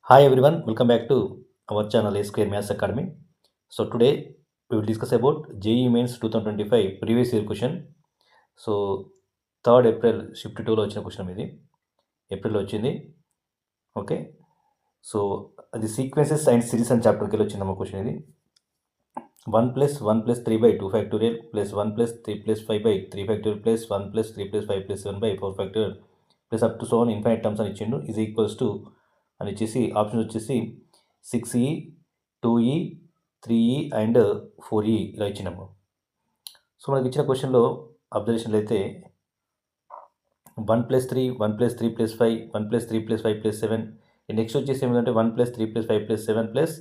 Hi everyone, welcome back to our channel A Square Maths Academy. So today we will discuss about JEE Mains 2025 previous year question. So 3rd April shift 2లో వచ్చిన question ఇది ఏప్రిల్లో వచ్చింది. Okay, so అది sequences and series అని చాప్టర్కి వెళ్ళి వచ్చిందమ్మ question ఇది. 1 + 1 + 3 by 2 factorial plus 1 + 3 + 5 by 3 factorial plus 1 + 3 + 5 + 7 by 4 factorial plus up to so on infinite terms అని ఇచ్చిండు. ఈజ్ ఈక్వల్స్ టు అని ఇచ్చేసి ఆప్షన్ వచ్చేసి 6e 2e 3e and 4e ఇలా ఇచ్చినాము. సో మనకి ఇచ్చిన క్వశ్చన్లో అబ్జర్వేషన్లు అయితే 1 + 3 1 + 3 + 5 1 + 3 + 5 + 7 నెక్స్ట్ వచ్చేసి ఏమిటంటే 1 + 3 + 5 + 7 +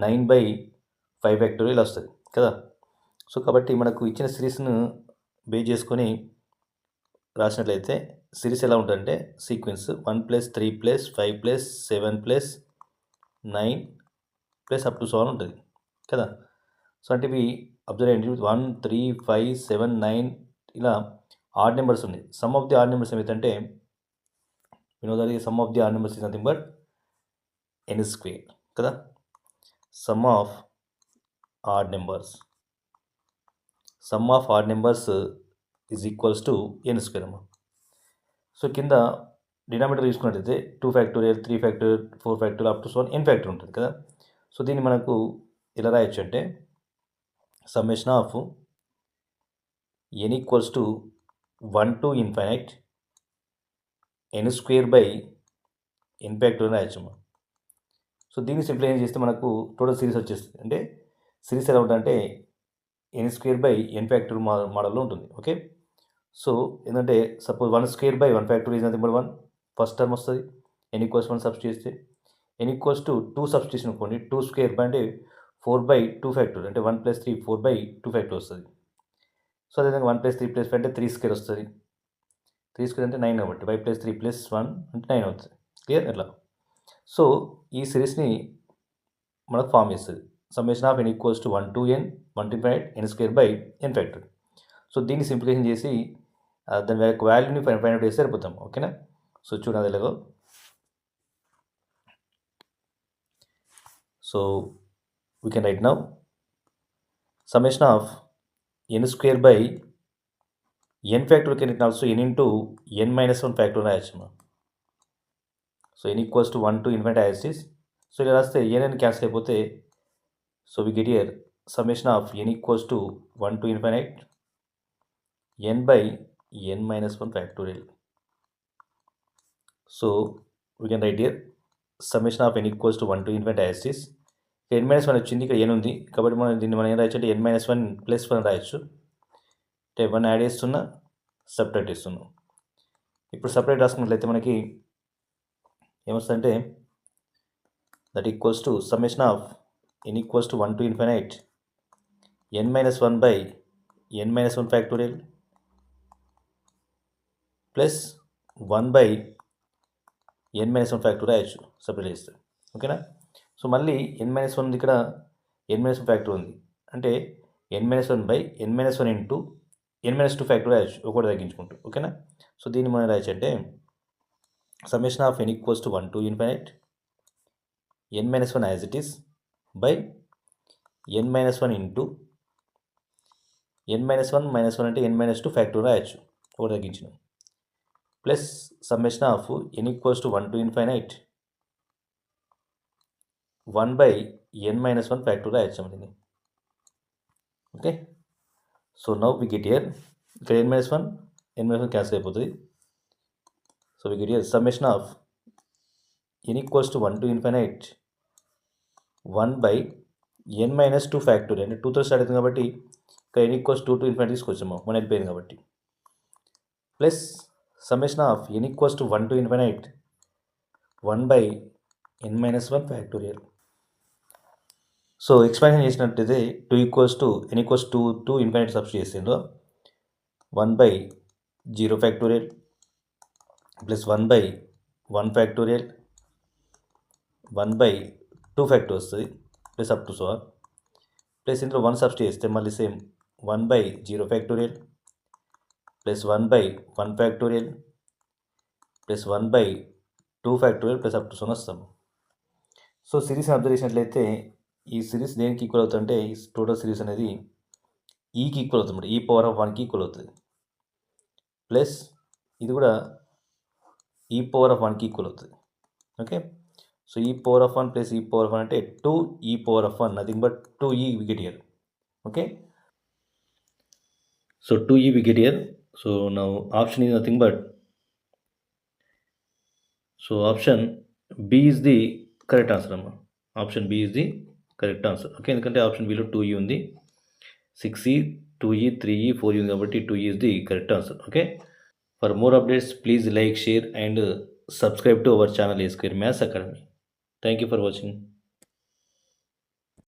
9 by 5 ఫ్యాక్టోరియల్ వస్తుంది కదా. సో కాబట్టి మనకు ఇచ్చిన సిరీస్ను బేస్ చేసుకొని రాసినట్లయితే సిరీస్ ఎలా ఉంటుందంటే sequence 1 + 3 + 5 + 7 + 9 + up to so on ఉంటుంది కదా. సో అంటే ఇవి అబ్జర్వ్ చేయండి, 1 3 5 7 9 ఇలా ఆడ్ నెంబర్స్ ఉన్నాయి. Some of the odd numbers ఏమైతే వినోదానికి some of the odd numbers is nothing but n² కదా. Some of odd numbers is equals to n² అమ్మ. సో కింద డినామినేటర్ తీసుకున్నట్లయితే 2 factorial 3 factorial 4 factorial up to so n factorial ఉంటుంది కదా. So దీన్ని మనకు ఎలా రాయొచ్చు అంటే summation of n equals to 1 to infinite n² by n factorial రాయొచ్చు. సో దీన్ని సింప్లిఫై చేస్తే మనకు టోటల్ సిరీస్ వచ్చేస్తుంది. అంటే సిరీస్ ఎలా ఉంటుందంటే n² by n ఫ్యాక్టోరియల్ మోడల్లో ఉంటుంది. ఓకే, సో ఏంటంటే suppose 1² by 1 factorial is nothing but 1 first term వస్తుంది. n ఈక్వల్స్ 1 సబ్స్టిట్యూట్ చేస్తే n ఈక్వల్స్ టు 2 సబ్స్టిట్యూషన్ అనుకోండి. 2² by అంటే 4 by 2 ఫ్యాక్టోరియల్ అంటే 1 + 3 4 by 2 ఫ్యాక్టోరియల్ వస్తుంది. సో అదేవిధంగా 1 + 3 + 5 అంటే 3² వస్తుంది. 3² అంటే 9 కాబట్టి 5 + 3 + 1 అంటే 9 అవుతుంది. క్లియర్ ఎట్లా. సో ఈ సిరీస్ని మనకు ఫామ్ చేస్తుంది. Summation of n equals to 1 to n 1 to infinite n² by n factorial. So దీన్ని సింప్లిఫికేషన్ చేసి దాని యొక్క వాల్యూని ఫైండ్ అవుట్ చేస్తే సరిపోతాం. ఓకేనా. సో చూడండి ఎలాగో. So we can write now summation of n² by n factorial can return also n into n - 1 factorial రాయొచ్చు. So n equals to 1 to infinite as it is. So ఇలా రాస్తే n cancel అయిపోతే so we get here summation of n equals to 1 to infinite n by n - 1 factorial. So we can write here summation of n equals to 1 to infinite as it is. n - 1 వచ్చింది, ఇక్కడ n ఉంది కాబట్టి దీన్ని మనం ఏం రాయొచ్చు అంటే n - 1 + 1 రాయొచ్చు. అంటే 1 యాడ్ చేస్తున్నా, సపరేట్ చేస్తున్నాం. ఇప్పుడు సపరేట్ రాసుకున్నట్లయితే మనకి ఏమొస్తుందంటే that equals to summation of n equals to 1 to infinite n - 1 by n - 1 factorial plus 1 by n - 1 factorial రాయొచ్చు సపరేట్ చేస్తే. ఓకేనా. సో మళ్ళీ n - 1 ఉంది, ఇక్కడ n - 1 ఫ్యాక్టోరియల్ ఉంది అంటే n - 1 by n - 1 into n - 2 factorial రాయొచ్చు ఒకటి తగ్గించుకుంటూ. ఓకేనా. సో దీన్ని మనం రాయొచ్చు అంటే summation of n equals to 1 to infinite n - 1 as it is by n - 1 into n - 1 అంటే n - 2 ఫ్యాక్టోరియల్ రాయొచ్చు ఒకటి తగ్గించిన plus summation of n equals to 1 to infinite 1 by n - 1 factorial రాయొచ్చు దీన్ని. Okay. So now we get here ఇక్కడ n - 1 cancel అయిపోతుంది. So we get here summation of n equals to 1 to infinite 1 by n - 2 factorial అంటే 2తో start అవుతుంది కాబట్టి ఇక్కడ n equals 2 to infinite తీసుకొచ్చాము 1 వెళ్ళిపోయింది కాబట్టి plus summation of n equals to 1 to infinite 1 by n - 1 factorial. So expansion చేసినట్టయితే 2 equals to n equals 2 to infinite substitute చేసిందో 1 by 0 factorial plus 1 by 1 factorial 1 by 2 factorial వస్తుంది plus up to so on plus ఇందులో 1 substitute చేస్తే మళ్ళీ same 1 by 0 factorial plus 1 by 1 factorial plus 1 by 2 factorial plus up to so వస్తాము. So సిరీస్ని observe చేసినట్లయితే ఈ series దేనికి equal అవుతుందంటే ఈ టోటల్ సిరీస్ అనేది ఈకి ఈక్వల్ అవుతుంది, ఈ పవర్ ఆఫ్ 1కి ఈక్వల్ అవుతుంది. ప్లస్ ఇది కూడా ఈ పవర్ ఆఫ్ 1కి ఈక్వల్ అవుతుంది. ఓకే, సో ఈ పవర్ ఆఫ్ 1 ప్లస్ ఈ పవర్ ఆఫ్ 1 అంటే 2 ఈ power of 1, nothing but 2e we get here. Okay, so 2e we get here. So now option is nothing but, so option B is the correct answer అమ్మా. Option B is the correct answer. Okay, ఎందుకంటే option Bలో 2e ఉంది, 6e, 2e, 3e, 4e ఉంది కాబట్టి 2e is the correct answer. Okay, for more updates please like, share and subscribe to our channel A Square Maths Academy. Thank you for watching.